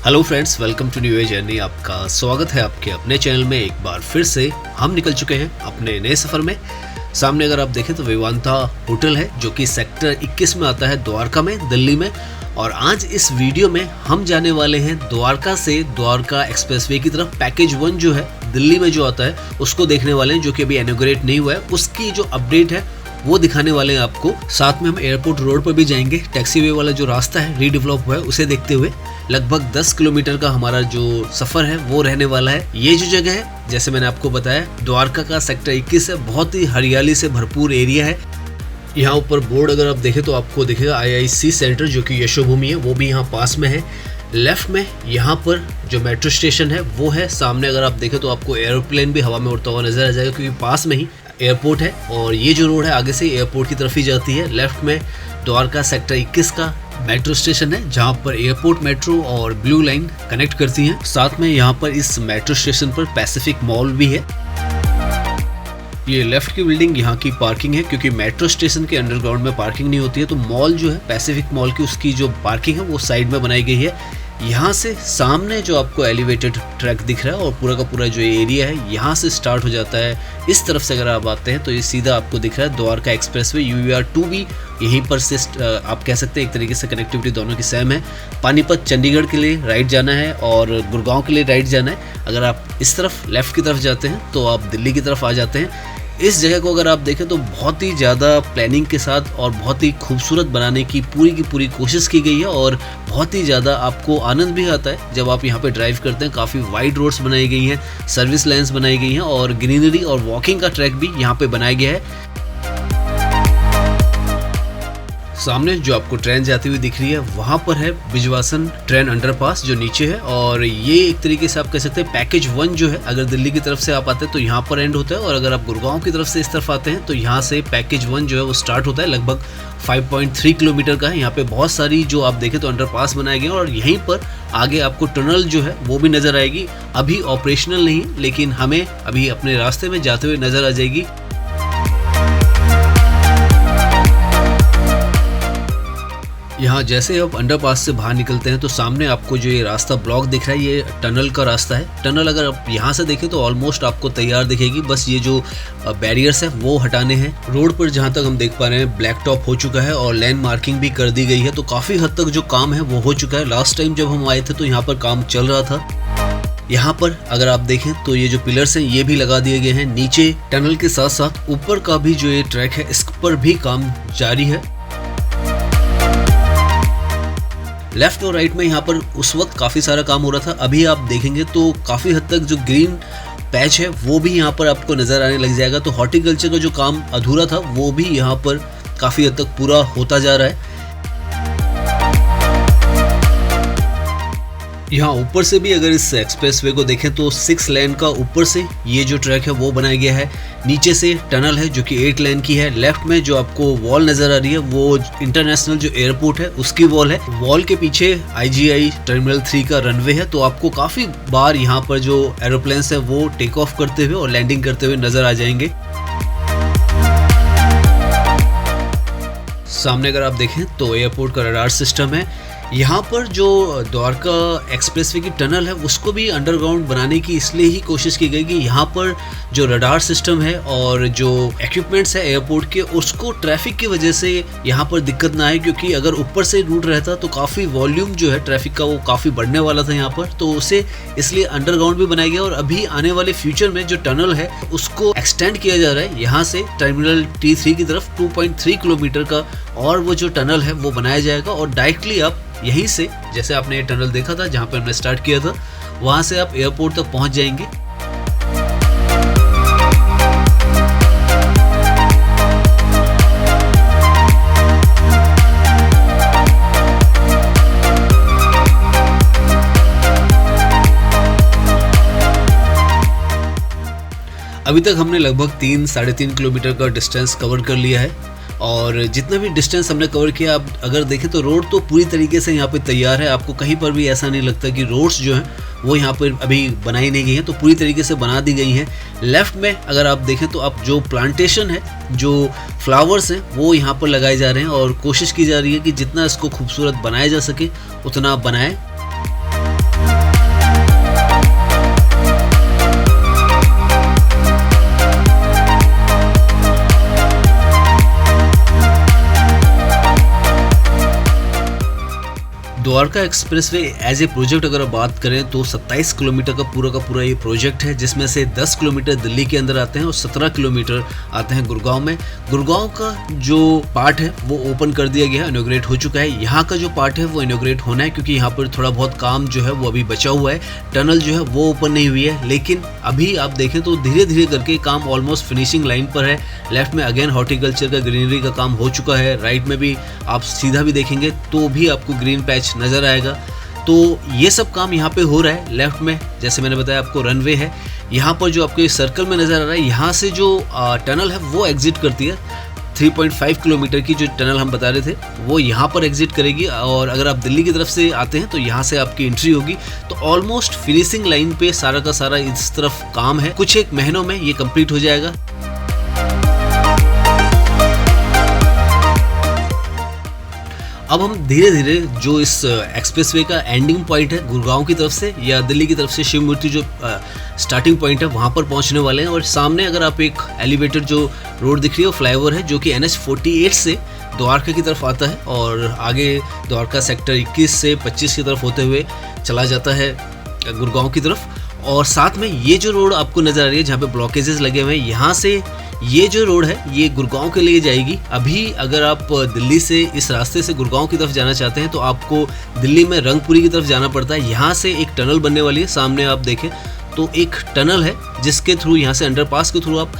Hello friends, welcome to new journey. आपका स्वागत है आपके अपने चैनल में। एक बार फिर से हम निकल चुके हैं अपने नए सफ़र में। सामने अगर आप देखें तो विवांता होटल है जो कि सेक्टर 21 में आता है, द्वारका में, दिल्ली में। और आज इस वीडियो में हम जाने वाले हैं द्वारका से द्वारका एक्सप्रेसवे की तरफ। पैकेज 1 जो है दिल्ली में जो आता है उसको देखने वाले हैं, जो कि अभी इनॉग्रेट नहीं हुआ है। उसकी जो अपडेट है वो दिखाने वाले हैं आपको। साथ में हम एयरपोर्ट रोड पर भी जाएंगे। टैक्सीवे वाला जो रास्ता है रीडेवलप हुआ है, उसे देखते हुए लगभग 10 किलोमीटर का हमारा जो सफ़र है वो रहने वाला है। ये जो जगह है, जैसे मैंने आपको बताया, द्वारका का सेक्टर 21 है। बहुत ही हरियाली से भरपूर एरिया है। यहाँ ऊपर बोर्ड अगर आप देखें तो आपको दिखेगा IIC सेंटर, जो कि यशोभूमि है, वो भी यहाँ पास में है। लेफ्ट में यहाँ पर जो मेट्रो स्टेशन है वो है। सामने अगर आप देखें तो आपको एरोप्लेन भी हवा में उड़ता हुआ नजर आ जाएगा, क्योंकि पास में ही एयरपोर्ट है। और ये जो रोड है आगे से एयरपोर्ट की तरफ ही जाती है। लेफ्ट में द्वारका सेक्टर 21 का मेट्रो स्टेशन है, जहाँ पर एयरपोर्ट मेट्रो और ब्लू लाइन कनेक्ट करती हैं। साथ में यहाँ पर इस मेट्रो स्टेशन पर पैसिफिक मॉल भी है। ये लेफ्ट की बिल्डिंग यहाँ की पार्किंग है, क्योंकि मेट्रो स्टेशन के अंडरग्राउंड में पार्किंग नहीं होती है। तो मॉल जो है पैसिफिक मॉल की, उसकी जो पार्किंग है वो साइड में बनाई गई है। यहाँ से सामने जो आपको एलिवेटेड ट्रैक दिख रहा है और पूरा का पूरा जो एरिया है यहाँ से स्टार्ट हो जाता है। इस तरफ से अगर आप आते हैं तो ये सीधा आपको दिख रहा है द्वारका एक्सप्रेसवे। UER2 भी यहीं पर से आप कह सकते हैं एक तरीके से कनेक्टिविटी दोनों की सेम है। पानीपत चंडीगढ़ के लिए राइट जाना है और गुड़गांव के लिए राइट जाना है। अगर आप इस तरफ लेफ्ट की तरफ जाते हैं तो आप दिल्ली की तरफ आ जाते हैं। इस जगह को अगर आप देखें तो बहुत ही ज़्यादा प्लानिंग के साथ और बहुत ही खूबसूरत बनाने की पूरी कोशिश की गई है। और बहुत ही ज़्यादा आपको आनंद भी आता है जब आप यहाँ पे ड्राइव करते हैं। काफ़ी वाइड रोड्स बनाई गई हैं, सर्विस लाइन्स बनाई गई हैं और ग्रीनरी और वॉकिंग का ट्रैक भी यहाँ पे बनाया गया है। सामने जो आपको ट्रेन जाती हुई दिख रही है वहाँ पर है बिजवासन ट्रेन अंडरपास जो नीचे है। और ये एक तरीके से आप कह सकते हैं पैकेज 1 जो है, अगर दिल्ली की तरफ से आप आते हैं तो यहाँ पर एंड होता है। और अगर आप गुड़गांव की तरफ से इस तरफ आते हैं तो यहाँ से पैकेज 1 जो है वो स्टार्ट होता है। लगभग 5.3 किलोमीटर का है। यहाँ पे बहुत सारी जो आप देखें तो अंडरपास बनाए गए हैं। और यहीं पर आगे आपको टनल जो है वो भी नज़र आएगी। अभी ऑपरेशनल नहीं, लेकिन हमें अभी अपने रास्ते में जाते हुए नज़र आ जाएगी। यहाँ जैसे आप अंडरपास से बाहर निकलते हैं तो सामने आपको जो ये रास्ता ब्लॉक दिख रहा है, ये टनल का रास्ता है। टनल अगर आप यहाँ से देखें तो ऑलमोस्ट आपको तैयार दिखेगी। बस ये जो बैरियर्स है वो हटाने हैं। रोड पर जहाँ तक हम देख पा रहे हैं ब्लैक टॉप हो चुका है और लैंड मार्किंग भी कर दी गई है। तो काफ़ी हद तक जो काम है वो हो चुका है। लास्ट टाइम जब हम आए थे तो यहाँ पर काम चल रहा था। यहाँ पर अगर आप देखें तो ये जो पिलर्स हैं ये भी लगा दिए गए हैं। नीचे टनल के साथ साथ ऊपर का भी जो ये ट्रैक है इस पर भी काम जारी है। लेफ्ट और राइट में यहाँ पर उस वक्त काफ़ी सारा काम हो रहा था। अभी आप देखेंगे तो काफ़ी हद तक जो ग्रीन पैच है वो भी यहाँ पर आपको नज़र आने लग जाएगा। तो हॉर्टिकल्चर का जो काम अधूरा था वो भी यहाँ पर काफ़ी हद तक पूरा होता जा रहा है। यहाँ ऊपर से भी अगर इस एक्सप्रेसवे को देखें तो 6 लेन का ऊपर से ये जो ट्रैक है वो बनाया गया है। नीचे से टनल है जो कि 8 लेन की है। लेफ्ट में जो आपको वॉल नज़र आ रही है वो इंटरनेशनल जो एयरपोर्ट है उसकी वॉल है। वॉल के पीछे IGI टर्मिनल 3 का रनवे है। तो आपको काफ़ी बार यहाँ पर जो एरोप्लेन्स है वो टेक ऑफ करते हुए और लैंडिंग करते हुए नज़र आ जाएंगे। सामने अगर आप देखें तो एयरपोर्ट का रडार सिस्टम है। यहाँ पर जो द्वारका एक्सप्रेसवे की टनल है उसको भी अंडरग्राउंड बनाने की इसलिए ही कोशिश की गई कि यहाँ पर जो रडार सिस्टम है और जो इक्विपमेंट्स है एयरपोर्ट के, उसको ट्रैफिक की वजह से यहाँ पर दिक्कत ना आए। क्योंकि अगर ऊपर से रूट रहता तो काफ़ी वॉल्यूम जो है ट्रैफिक का वो काफ़ी बढ़ने वाला था यहाँ पर। तो उसे इसलिए अंडरग्राउंड भी बनाया गया। और अभी आने वाले फ्यूचर में जो टनल है उसको एक्सटेंड किया जा रहा है यहाँ से टर्मिनल T3 की तरफ 2.3 किलोमीटर का। और वो जो टनल है वो बनाया जाएगा और डायरेक्टली आप यहीं से, जैसे आपने ये टनल देखा था जहाँ पर हमने स्टार्ट किया था, वहाँ से आप एयरपोर्ट तक पहुँच जाएंगे। अभी तक हमने लगभग 3-3.5 किलोमीटर का डिस्टेंस कवर कर लिया है। और जितना भी डिस्टेंस हमने कवर किया, आप अगर देखें तो रोड तो पूरी तरीके से यहाँ पे तैयार है। आपको कहीं पर भी ऐसा नहीं लगता कि रोड्स जो हैं वो यहाँ पर अभी बनाई नहीं गई हैं, तो पूरी तरीके से बना दी गई हैं। लेफ्ट में अगर आप देखें तो आप जो प्लांटेशन है, जो फ्लावर्स हैं, वो यहाँ पर लगाए जा रहे हैं और कोशिश की जा रही है कि जितना इसको खूबसूरत बनाया जा सके उतना बनाएं। Dwarka expressway as a project अगर आप बात करें तो 27 किलोमीटर का पूरा ये प्रोजेक्ट है, जिसमें से 10 किलोमीटर दिल्ली के अंदर आते हैं और 17 किलोमीटर आते हैं गुड़गांव में। गुड़गांव का जो पार्ट है वो ओपन कर दिया गया है, इनॉग्रेट हो चुका है। यहाँ का जो पार्ट है वो इनॉग्रेट होना है, क्योंकि यहाँ पर थोड़ा बहुत काम जो है वो अभी बचा हुआ है। टनल जो है वो ओपन नहीं हुई है, लेकिन अभी आप देखें तो धीरे धीरे करके काम ऑलमोस्ट फिनिशिंग लाइन पर है। लेफ्ट में अगेन हॉर्टिकल्चर का, ग्रीनरी का काम हो चुका है। राइट में भी आप सीधा भी देखेंगे तो भी आपको ग्रीन पैच नज़र आएगा। तो ये सब काम यहाँ पे हो रहा है। लेफ्ट में जैसे मैंने बताया आपको रनवे है। यहाँ पर जो आपको सर्कल में नज़र आ रहा है, यहाँ से जो टनल है वो एग्जिट करती है। 3.5 किलोमीटर की जो टनल हम बता रहे थे वो यहाँ पर एग्जिट करेगी, और अगर आप दिल्ली की तरफ से आते हैं तो यहाँ से आपकी एंट्री होगी। तो ऑलमोस्ट फिनिशिंग लाइन पे सारा का सारा इस तरफ काम है। कुछ एक महीनों में ये कंप्लीट हो जाएगा। अब हम धीरे धीरे जो इस एक्सप्रेसवे का एंडिंग पॉइंट है गुड़गांव की तरफ से या दिल्ली की तरफ से शिव मूर्ति जो स्टार्टिंग पॉइंट है वहाँ पर पहुँचने वाले हैं। और सामने अगर आप एक एलिवेटेड जो रोड दिख रही है वो फ्लाईओवर है, जो कि NH48 से द्वारका की तरफ आता है और आगे द्वारका सेक्टर 21 से 25 की तरफ होते हुए चला जाता है गुड़गांव की तरफ। और साथ में ये जो रोड आपको नज़र आ रही है जहाँ पे ब्लॉकेजेस लगे हुए हैं, यहाँ से ये जो रोड है ये गुड़गांव के लिए जाएगी। अभी अगर आप दिल्ली से इस रास्ते से गुड़गांव की तरफ जाना चाहते हैं तो आपको दिल्ली में रंगपुरी की तरफ जाना पड़ता है। यहाँ से एक टनल बनने वाली है, सामने आप देखें तो एक टनल है जिसके थ्रू यहाँ से अंडरपास के थ्रू आप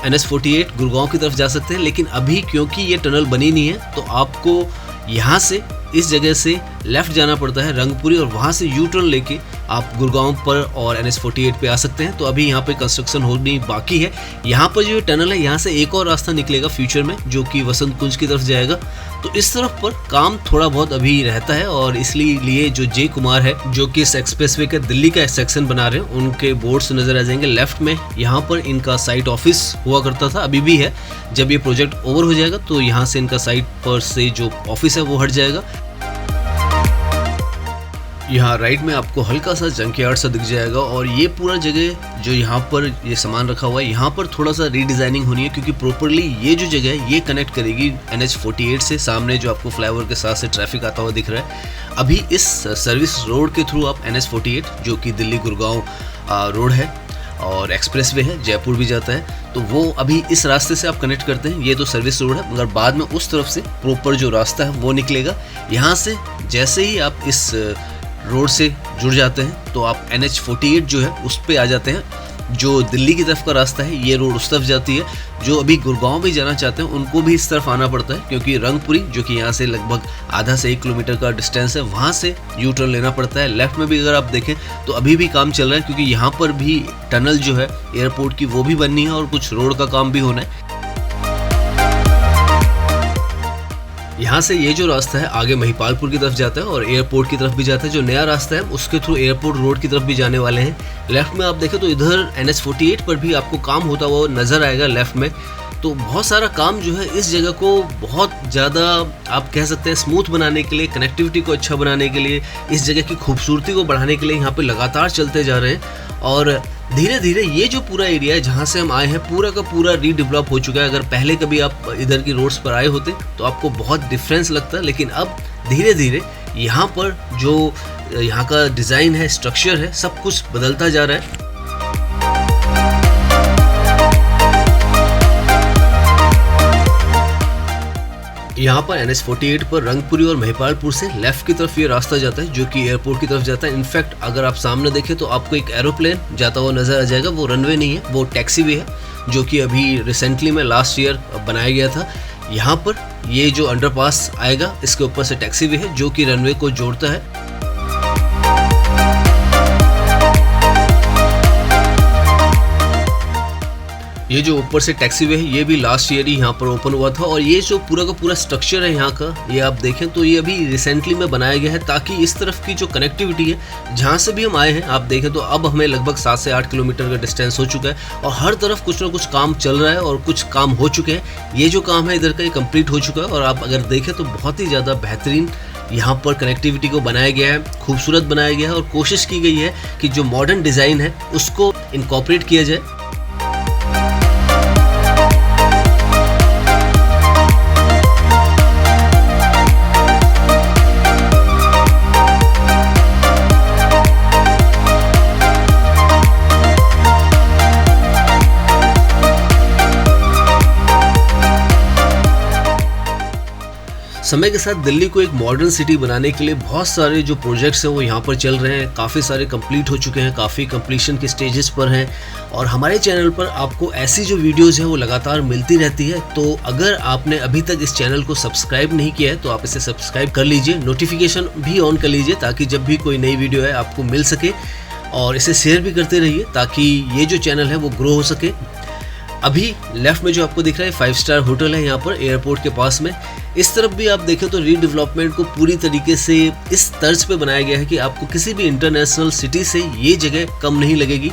NH48 गुड़गांव की तरफ जा सकते हैं। लेकिन अभी क्योंकि ये टनल बनी नहीं है तो आपको यहाँ से इस जगह से लेफ़्ट जाना पड़ता है रंगपुरी, और वहाँ से यू टर्न लेके आप गुड़गांव पर और NH48 पे आ सकते हैं। तो अभी यहाँ पे कंस्ट्रक्शन होनी बाकी है। यहाँ पर जो टनल है यहाँ से एक और रास्ता निकलेगा फ्यूचर में, जो कि वसंत कुंज की तरफ जाएगा। तो इस तरफ पर काम थोड़ा बहुत अभी रहता है, और इसलिए जो जे कुमार है जो कि इस एक्सप्रेसवे का दिल्ली का सेक्शन बना रहे हैं, उनके बोर्ड्स नजर आ जाएंगे। लेफ्ट में यहाँ पर इनका साइट ऑफिस हुआ करता था, अभी भी है। जब ये प्रोजेक्ट ओवर हो जाएगा तो यहाँ से इनका साइट पर से जो ऑफिस है वो हट जाएगा। यहाँ राइट में आपको हल्का सा जंकयार्ड सा दिख जाएगा, और ये पूरा जगह जो यहाँ पर ये सामान रखा हुआ है यहाँ पर थोड़ा सा रीडिज़ाइनिंग होनी है, क्योंकि प्रॉपरली ये जो जगह है ये कनेक्ट करेगी NH48 से। सामने जो आपको फ्लाईओवर के साथ से ट्रैफिक आता हुआ दिख रहा है, अभी इस सर्विस रोड के थ्रू आप NH48 जो कि दिल्ली गुड़गांव रोड है और एक्सप्रेसवे है, जयपुर भी जाता है, तो वो अभी इस रास्ते से आप कनेक्ट करते हैं। ये तो सर्विस रोड है, मगर बाद में उस तरफ से प्रॉपर जो रास्ता है वो निकलेगा। यहाँ से जैसे ही आप इस रोड से जुड़ जाते हैं तो आप NH48 जो है उस पे आ जाते हैं। जो दिल्ली की तरफ का रास्ता है ये रोड उस तरफ जाती है। जो अभी गुड़गांव भी जाना चाहते हैं उनको भी इस तरफ आना पड़ता है, क्योंकि रंगपुरी जो कि यहाँ से लगभग आधा से 1 किलोमीटर का डिस्टेंस है, वहाँ से यू टर्न लेना पड़ता है। लेफ्ट में भी अगर आप देखें तो अभी भी काम चल रहा है, क्योंकि यहाँ पर भी टनल जो है एयरपोर्ट की वो भी बननी है और कुछ रोड का काम भी होना है। यहाँ से ये जो रास्ता है आगे महिपालपुर की तरफ जाता है और एयरपोर्ट की तरफ भी जाता है। जो नया रास्ता है उसके थ्रू एयरपोर्ट रोड की तरफ भी जाने वाले हैं। लेफ्ट में आप देखें तो इधर NH48 पर भी आपको काम होता हुआ नज़र आएगा लेफ्ट में। तो बहुत सारा काम जो है इस जगह को बहुत ज़्यादा आप कह सकते हैं स्मूथ बनाने के लिए, कनेक्टिविटी को अच्छा बनाने के लिए, इस जगह की खूबसूरती को बढ़ाने के लिए यहाँ पे लगातार चलते जा रहे हैं। और धीरे धीरे ये जो पूरा एरिया है जहाँ से हम आए हैं पूरा का पूरा रीडेवलप हो चुका है। अगर पहले कभी आप इधर की रोड्स पर आए होते तो आपको बहुत डिफरेंस लगता है, लेकिन अब धीरे धीरे यहाँ पर जो यहाँ का डिज़ाइन है, स्ट्रक्चर है, सब कुछ बदलता जा रहा है। यहाँ पर NH48 पर रंगपुरी और महिपालपुर से लेफ्ट की तरफ ये रास्ता जाता है जो कि एयरपोर्ट की तरफ जाता है। इनफैक्ट अगर आप सामने देखें तो आपको एक एरोप्लेन जाता हुआ नजर आ जाएगा। वो रनवे नहीं है, वो टैक्सीवे है, जो कि अभी रिसेंटली में लास्ट ईयर बनाया गया था। यहाँ पर ये जो अंडरपास आएगा इसके ऊपर से टैक्सीवे है जो कि रनवे को जोड़ता है। ये जो ऊपर से टैक्सीवे है ये भी लास्ट ईयर ही यहाँ पर ओपन हुआ था। और ये जो पूरा का पूरा स्ट्रक्चर है यहाँ का, ये आप देखें तो ये अभी रिसेंटली में बनाया गया है ताकि इस तरफ की जो कनेक्टिविटी है जहाँ से भी हम आए हैं, आप देखें तो अब हमें लगभग 7 से 8 किलोमीटर का डिस्टेंस हो चुका है और हर तरफ कुछ ना कुछ काम चल रहा है और कुछ काम हो चुके हैं। ये जो काम है इधर का ये कंप्लीट हो चुका है और आप अगर देखें तो बहुत ही ज़्यादा बेहतरीन यहाँ पर कनेक्टिविटी को बनाया गया है, खूबसूरत बनाया गया है और कोशिश की गई है कि जो मॉडर्न डिज़ाइन है उसको इनकॉर्पोरेट किया जाए। समय के साथ दिल्ली को एक मॉडर्न सिटी बनाने के लिए बहुत सारे जो प्रोजेक्ट्स हैं वो यहाँ पर चल रहे हैं। काफ़ी सारे कंप्लीट हो चुके हैं, काफ़ी कंप्लीशन के स्टेजेस पर हैं और हमारे चैनल पर आपको ऐसी जो वीडियोस हैं वो लगातार मिलती रहती है। तो अगर आपने अभी तक इस चैनल को सब्सक्राइब नहीं किया है तो आप इसे सब्सक्राइब कर लीजिए, नोटिफिकेशन भी ऑन कर लीजिए ताकि जब भी कोई नई वीडियो है आपको मिल सके, और इसे शेयर भी करते रहिए ताकि ये जो चैनल है वो ग्रो हो सके। अभी लेफ्ट में जो आपको दिख रहा है 5 स्टार होटल है यहाँ पर एयरपोर्ट के पास में। इस तरफ भी आप देखें तो रीडेवलपमेंट को पूरी तरीके से इस तर्ज पे बनाया गया है कि आपको किसी भी इंटरनेशनल सिटी से ये जगह कम नहीं लगेगी।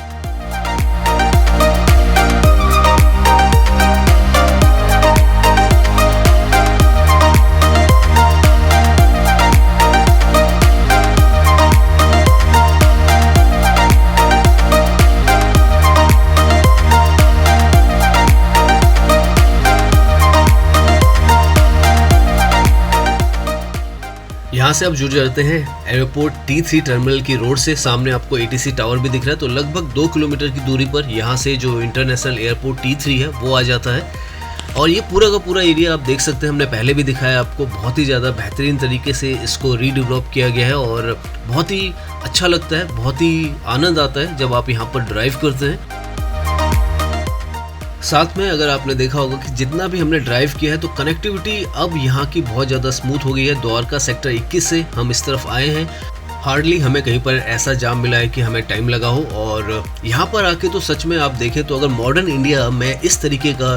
यहाँ से आप जुड़ जाते हैं एयरपोर्ट T3 टर्मिनल की रोड से। सामने आपको ATC टावर भी दिख रहा है, तो लगभग 2 किलोमीटर की दूरी पर यहाँ से जो इंटरनेशनल एयरपोर्ट T3 है वो आ जाता है। और ये पूरा का पूरा एरिया आप देख सकते हैं, हमने पहले भी दिखाया आपको, बहुत ही ज़्यादा बेहतरीन तरीके से इसको रीडेवलप किया गया है और बहुत ही अच्छा लगता है, बहुत ही आनंद आता है जब आप यहाँ पर ड्राइव करते हैं। साथ में अगर आपने देखा होगा कि जितना भी हमने ड्राइव किया है तो कनेक्टिविटी अब यहाँ की बहुत ज़्यादा स्मूथ हो गई है। द्वारका सेक्टर 21 से हम इस तरफ आए हैं, हार्डली हमें कहीं पर ऐसा जाम मिला है कि हमें टाइम लगा हो। और यहाँ पर आके तो सच में आप देखें तो अगर मॉडर्न इंडिया में इस तरीके का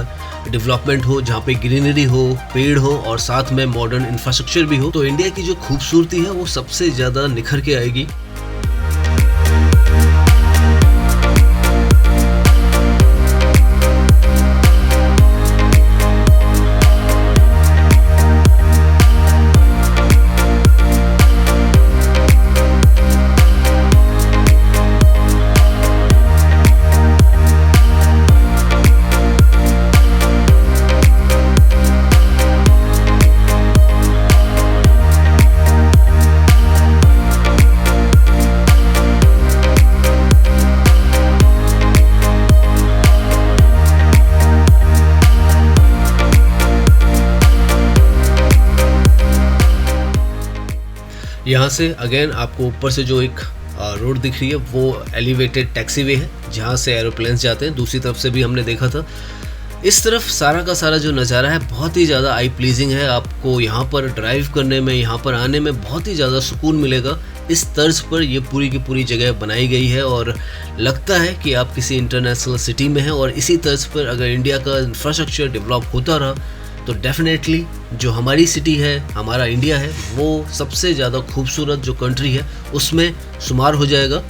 डेवलपमेंट हो जहाँ पे ग्रीनरी हो, पेड़ हो और साथ में मॉडर्न इंफ्रास्ट्रक्चर भी हो, तो इंडिया की जो खूबसूरती है वो सबसे ज़्यादा निखर के आएगी। यहाँ से अगेन आपको ऊपर से जो एक रोड दिख रही है वो एलिवेटेड टैक्सीवे है जहाँ से एरोप्लेन्स जाते हैं। दूसरी तरफ से भी हमने देखा था। इस तरफ सारा का सारा जो नज़ारा है बहुत ही ज़्यादा आई प्लीजिंग है। आपको यहाँ पर ड्राइव करने में, यहाँ पर आने में बहुत ही ज़्यादा सुकून मिलेगा। इस तर्ज पर ये पूरी की पूरी जगह बनाई गई है और लगता है कि आप किसी इंटरनेशनल सिटी में हैं। और इसी तर्ज पर अगर इंडिया का इंफ्रास्ट्रक्चर डेवलप होता रहा तो डेफिनेटली जो हमारी सिटी है, हमारा इंडिया है, वो सबसे ज़्यादा खूबसूरत जो कंट्री है उसमें शुमार हो जाएगा।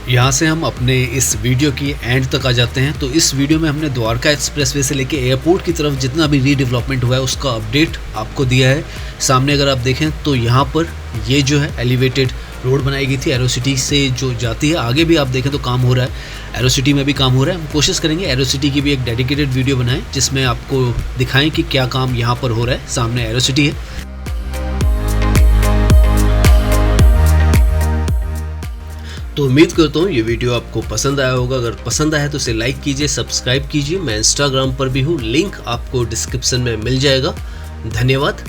यहाँ से हम अपने इस वीडियो की एंड तक आ जाते हैं। तो इस वीडियो में हमने द्वारका एक्सप्रेसवे से लेके एयरपोर्ट की तरफ जितना भी रीडेवलपमेंट हुआ है उसका अपडेट आपको दिया है। सामने अगर आप देखें तो यहाँ पर ये जो है एलिवेटेड रोड बनाई गई थी एरोसिटी से जो जाती है। आगे भी आप देखें तो काम हो रहा है, एरोसिटी में भी काम हो रहा है। हम कोशिश करेंगे एरोसिटी की भी एक डेडिकेटेड वीडियो बनाएं जिसमें आपको दिखाएं कि क्या काम यहाँ पर हो रहा है। सामने एरोसिटी है। तो उम्मीद करता हूँ ये वीडियो आपको पसंद आया होगा। अगर पसंद आया तो इसे लाइक कीजिए, सब्सक्राइब कीजिए। मैं इंस्टाग्राम पर भी हूँ, लिंक आपको डिस्क्रिप्शन में मिल जाएगा। धन्यवाद।